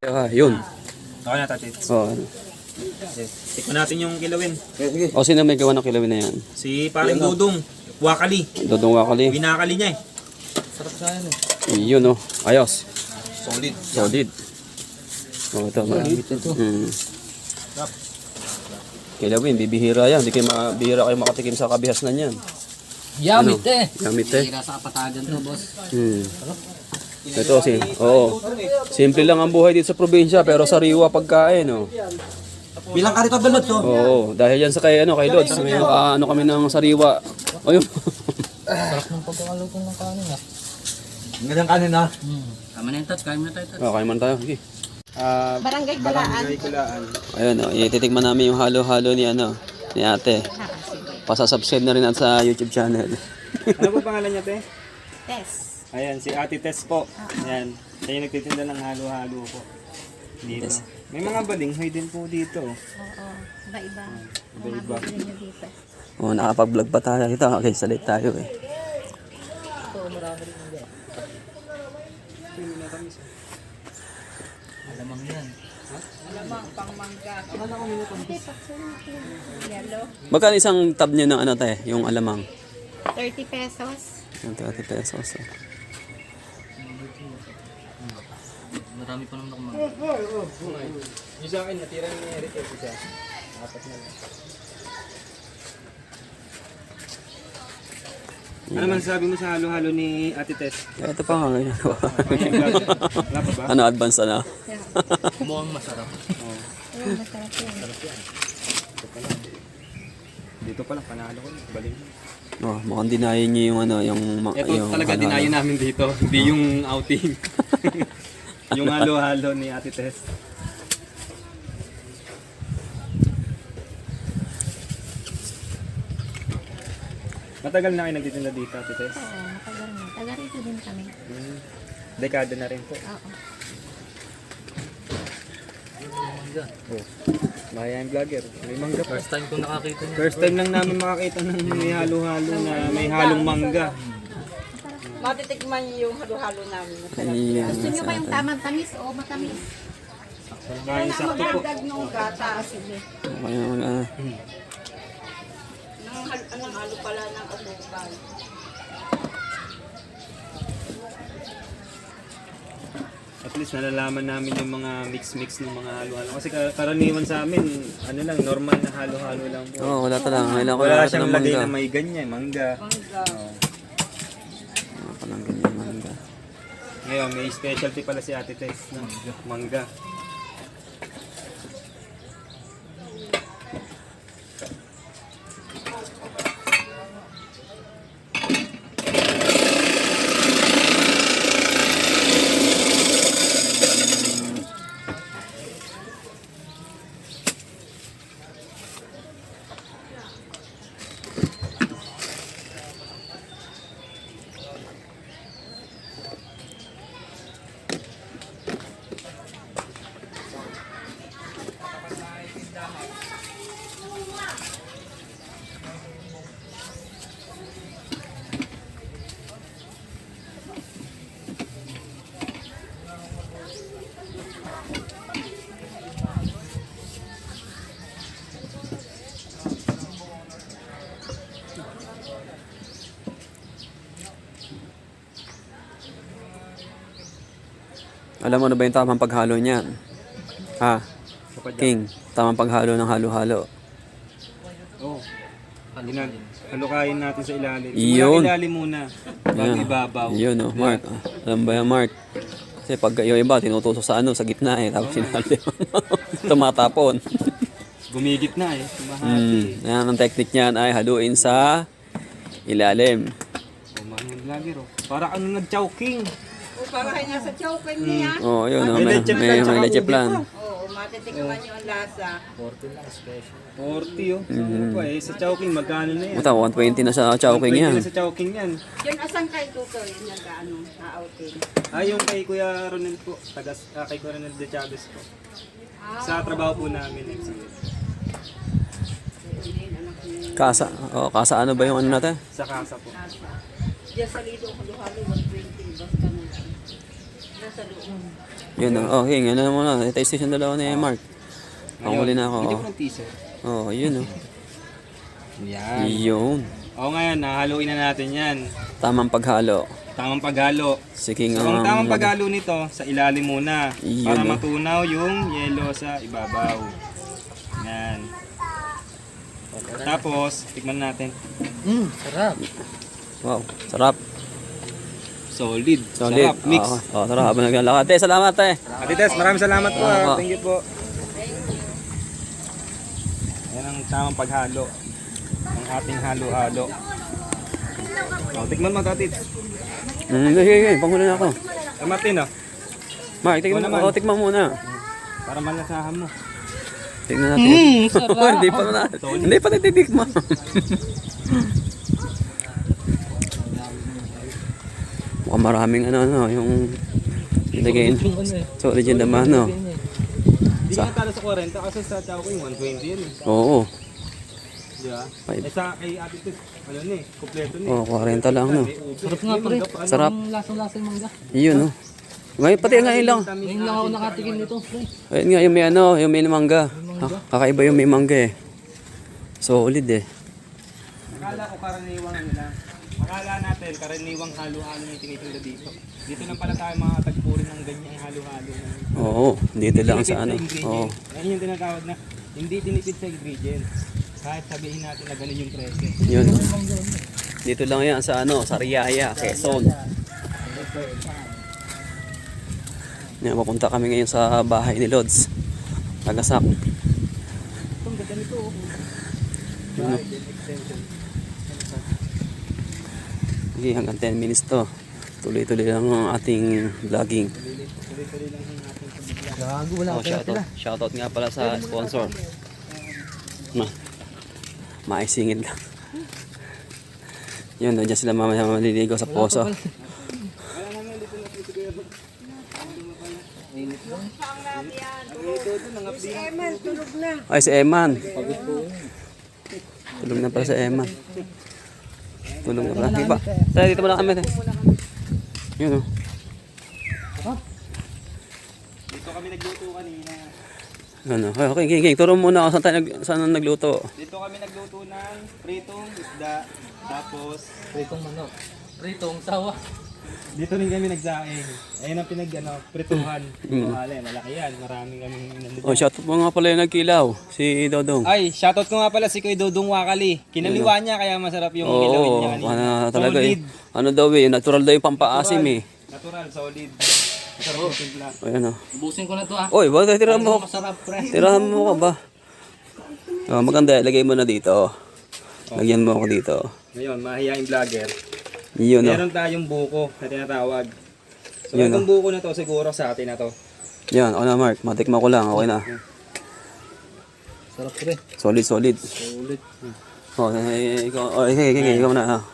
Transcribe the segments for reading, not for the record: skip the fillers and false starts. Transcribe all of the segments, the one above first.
Yun. Okay na, tatits. Oh. Tikman natin yung kilawin. O sino may gawa ng kilawin na yan? Si paring Dudong. Wakali. Dodong Wakali. Binakali niya eh. Sarap sa yan eh. Yun oh. Ayos. Solid. Solid. Oh, ito. Kilawin, bibihira yan. Hindi kayo bihira kayo makatikim sa kabihas na yan. Yamit eh. Yamit eh. Hira sa kapatagan to, boss. Ito simple lang ang buhay dito sa probinsya pero sariwa pagkain oh. Bilang karito balot to. Oo, dahil yan sa kay Lods, may kami ng sariwa. Ayun. Sarap ng pagkakaluto ng kanin ah. Magandang kanin ah. Tama na yung touch, kain mo tayo touch. Okay man tayo. Okay. Barangay Kulaan. Ayun oh, ititikman namin yung halo-halo ni ni Ate. Pasasubscribe na rin at sa YouTube channel. Ano po pangalan niya, te? Tess. Ayan, si Ate Tess po. Ayan. Siya yung nagtitinda ng halo-halo po. Dito. May mga balinghoy din po dito. Oo. Iba-iba. Iba-iba. Dito. Oh, nakapag-vlog pa tayo. Ito, okay, salit tayo eh. Alamang yan. Alamang, pangmangga. Yellow. Magkano isang tab niyo ng yung alamang? 30 pesos. Yung 30 pesos. Oh. Marami pa naman ako mga. Yung sa akin, natira ni Eric eh. Isa. Apat na lang. Ano man sabi mo sa halo-halo ni Ate Tess? Ito pa nga ngayon. Wala pa ba? Ano, advance na? Mukhang masarap. Ayun, masarap yan. Dito pa lang, panalo ko. Baling. Oh, mukhang dinayin niyo yung Ito talaga dinayo namin dito. Hindi yung outing. Yung halo-halo ni Ate Tess. Matagal na kayo nagtitinda dito, Ate Tess? Oo, matagal na. Taga rito din kami. Dekada na rin po. Oo. Oh. Mayayain vlogger. May mangga pa. First time ko nakakita niya. First time lang namin makakita ng may halo-halo na may halong mangga. Matitikman niyo yung halo-halo namin. Ayan, Gusto nyo ba yung tamang tamis o matamis? Kain sakto po. Magdagdag nung gata. Sige. Anong halo pala ng asukal. At least nalalaman namin yung mga mix-mix ng mga halo-halo. Kasi karaniwan sa amin, ano lang, normal na halo-halo lang po. Oh, wala talaga. Kailangan ko Wala lang siyang ng lagay mangga. na may ganyan, mangga. Oo. Wala ka lang ganyan mangga. Ngayon, may specialty pala si Ate Tess ng mangga. Alam mo na ba yung tamang paghalo niyan? Ha? Kapag King, tamang paghalo ng halo-halo. Oo. Halukayin natin sa ilalim. Iyon. Mula ilalim muna. Bago ibabaw. Yun oh, Mark. Alam ba yan, Mark? Kasi pag yung iba, tinutusok sa sa gitna eh. Tapos sinali. Tumatapon. Gumigit na eh. Tumahati. Yan ang technique niyan ay haluin sa ilalim. Mga vlogger oh. Para ano nag-chowking. O para kayo nasa chowkin niya. Oh, yun oh. May May leche plan. Oo, matitikman niyo ang lasa. 40 oh. Ano pa eh. Sa chowking, magkano na yan? Puta, 120 na sa chowking 20 yan. na sa chowking yan. Yun asang kay Tutoy, yung nag-ano, outing. Yung kay Kuya Ronel po. Kay Kuya Ronel de Chavez po. Sa trabaho po namin. Kasa. Oh, kasa ano ba yung ano natin? Sa kasa po. Diyan sa Lido, halo-halo, 120, basta na lang. Diyan sa loob. Yun na. Oh, hing, ano mo na. Taste station dalawa ni Mark. Panghuli na ako. Hindi Oh. ko ng teaser. Oh, yun oh. Yan. Yun. O ngayon, nahaluin na natin yan. Tamang paghalo. Tamang paghalo. Siking So, ang tamang paghalo nito, sa ilalim muna. Yun, Para oh. matunaw yung yelo sa ibabaw. Yan. Tapos, tikman natin. Sarap. Wow, sarap. Solid. Solid. Sarap. Mix. Oh, sarap. Habang naglalakad. Te, salamat te. Ate Tess, maraming salamat po. Salamat. Thank you po. Yan ang tamang paghalo. Ang ating halo-halo. O, tikman mo, Tatits. Sige. Panghuli na ako. Martin, oh. Mark, tignan naman. mo. Oh, tikman muna. Para malasahan mo. Tignan natin. Hindi pa na. Hindi pa natitikman. Mukhang maraming ano, yung ilagay. Yung ano eh. So, legend naman, no? Hindi ka talo sa 40 kasi sa Chowking 120 yan eh. Oo. Di ba? Five. Eh sa kay Ate Tess, ano na eh, kompleto na eh. Oh, 40 lang, no? May ubi. Sarap nga pre. Sarap. Ang lasang-lasa yung mangga. Yun, no? Ngayon, pati ngayon lang. Ngayon lang ako nakatikim nito pre. Ayun nga, yung may ano, yung may mangga. Kakaiba yung may mangga eh. Solid eh. Akala ko karaniwang ano lang. Akala natin karaniwang halo-halo na yung tinitinda dito. Dito lang pala tayo mga tagpuri ng ganyang halo-halo. Oo, dito lang Tinipid sa ano. ingredients. Oo. Yan yung tinatawag na hindi tinipid sa ingredients. Kahit sabihin natin na gano'n yung presyo. Yun. Dito lang yan sa ano, sa Riyaya, Quezon. Yan, papunta kami ngayon sa bahay ni Lods. Tagasak. Itong ganda nito. Yun, no? Sige, hanggang 10 minutes to. Tuloy-tuloy lang ang ating vlogging. Gago wala Oh, shoutout nga pala sa sponsor. Na. Maisingit lang. Yun, nandiyan sila mamaya maliligo sa poso. Ay, si Eman. Tulog na pala si Eman. Tulog na pala. Diba? Tayo, dito muna kami. Yun, oh. Dito kami nagluto kanina. Ano? Okay, okay. Turo muna ako saan nagluto. Dito kami nagluto ng pritong isda. Tapos Pritong manok. Pritong sawa. dito rin kami nagsaing. Ayun ang prituhan. Malaki yan. Maraming kami nandito. Oh, shoutout mo nga pala yung nagkilaw. Si Dodong. Ay, shoutout ko nga pala si Kuya Dudong Wakali. Kinaliwa niya kaya masarap yung kilawin niya kanina. Ano talaga Solid. eh. Ano daw eh, natural daw yung pampaasim eh. Natural, solid. Masarap yung timpla. Ayan oh. Ubusin ko na to ah. Oy, bakit tirahan mo? Masarap pre. Tirahan mo ka ba? Oh, maganda, ilagay mo na dito. Lagyan mo ako dito. Ngayon, mahihaing vlogger. Yun oh. Meron tayong buko na tinatawag. So, Yun, itong buko na to siguro sa atin na to. Yan, ano Mark, matikman ko lang, okay na. Sarap pre. Solid, solid. Ulit. Oh, ikaw, ikaw na.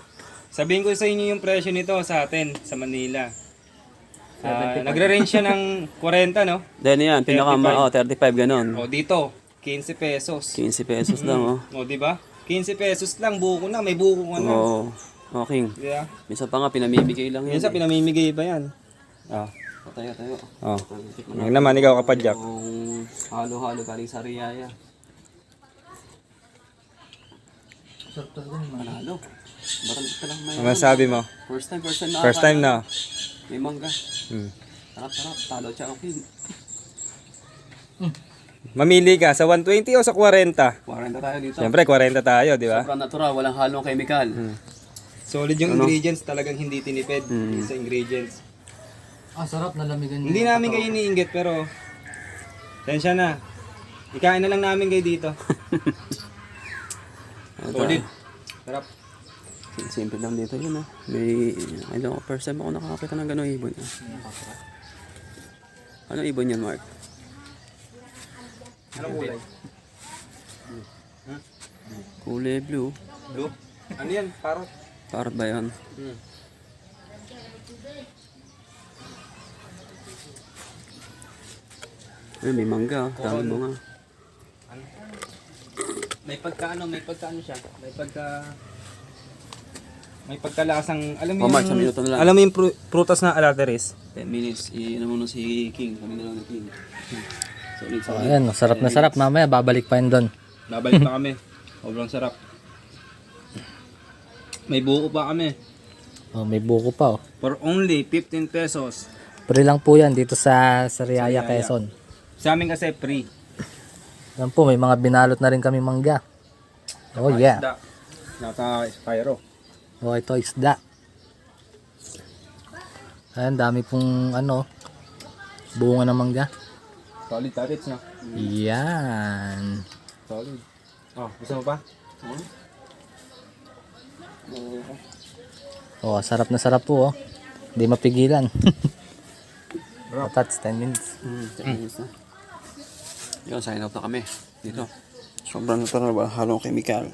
Sabihin ko sa inyo yung presyo nito sa atin, sa Manila. Nagre-range siya ng 40, no? Then yan, 35 ganon. O dito, 15 pesos. 15 pesos lang oh. O, di ba? 15 pesos lang, buko na. May buko ka na. Oo. Okay. Di ba? Minsan pa nga pinamimigay lang yan. Minsan pinamimigay pa yan. Ah. Tayo. Oh. Ngayon naman, ikaw kapadyak. Yung halo-halo galing sa Riyaya. Sarap talaga yung mangga. Halo. Bakit ka lang may Ano sabi mo? First time na. First time na. May mangga. Hmm. Sarap. Talo siya okay. Mamili ka sa 120 o sa 40? 40 tayo dito. Siyempre, 40 tayo, di ba? Sobrang natural, walang halong chemical. Solid yung ingredients, talagang hindi tinipid sa ingredients. Ah sarap nalamigan Hindi namin kayo iniinggit pero tensya na. Ikain na lang namin kayo dito. Solid. Sarap. Simple lang dito yun ah. May, ano, first time ako nakakita ng gano'ng ibon. Ano ibon yan, Mark? Anong kulay? Kulay blue. Blue? Ano yan? Parot. Parot ba yan? Ay, may mangga. Dami mo nga. May pagka siya. May pagka May pagkalasang, alam mo Oh, Mark, 1 minuto na lang. alam mo yung prutas na alateris? 10 minutes. Iinom muna si King. Kami na lang ni King. Solid, Oh, solid. ayan, sarap na sarap. Mamaya babalik pa yun doon. Babalik pa kami. Sobrang sarap. May buko pa kami. Oh, may buko pa oh. For only 15 pesos. Free lang po yan dito sa Sariaya, Sariaya. Quezon. Sa amin kasi free. Yan po, may mga binalot na rin kami mangga. Oh yeah. Isda. Naka-Spyro. Oh, ito isda. Ayan, dami pong ano, bunga ng mangga. Solid tarits na. Yan. Solid. Oh, gusto mo pa? Oh, sarap na sarap po oh. Hindi mapigilan. That's 10 minutes. 10 minutes na. Yun, sign up na kami. Dito. Sobrang natural ba? Halong chemical.